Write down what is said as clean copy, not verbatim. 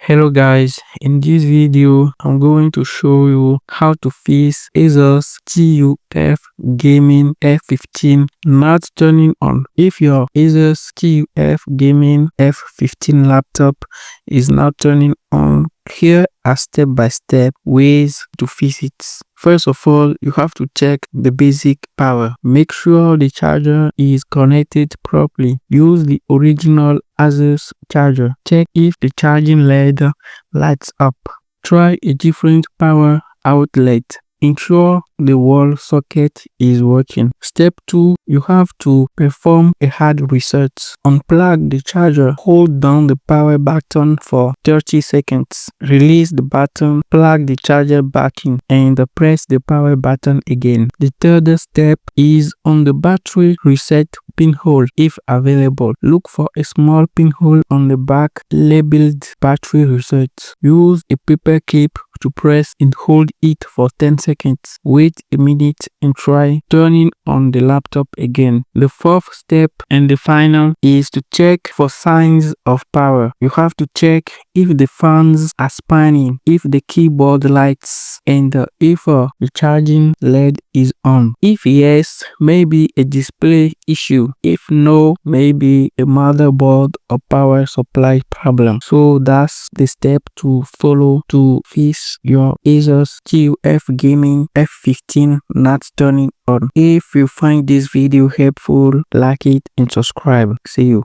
Hello guys, in this video I'm going to show you how to fix Asus TUF Gaming F15 not turning on. If your Asus TUF Gaming F15 laptop is not turning on, here are step-by-step ways to fix it. First of all, you have to check the basic power. Make sure the charger is connected properly. Use the original Asus charger. Check if the charging LED lights up. Try a different power outlet. Ensure the wall socket is working. Step 2. You have to perform a hard reset. Unplug the charger. Hold down the power button for 30 seconds. Release the button. Plug the charger back in and press the power button again. The third step is on the battery reset pinhole if available. Look for a small pinhole on the back labeled battery reset. Use a paper clip to press and hold it for 10 seconds. Wait a minute and try turning on the laptop again. The fourth step and the final is to check for signs of power. You have to check if the fans are spinning, if the keyboard lights, and if the charging LED is on. If yes, maybe a display issue. If no, maybe a motherboard or power supply problem. So that's the step to follow to fix your Asus TUF Gaming F15 not turning on. If you find this video helpful, like it and subscribe. See you.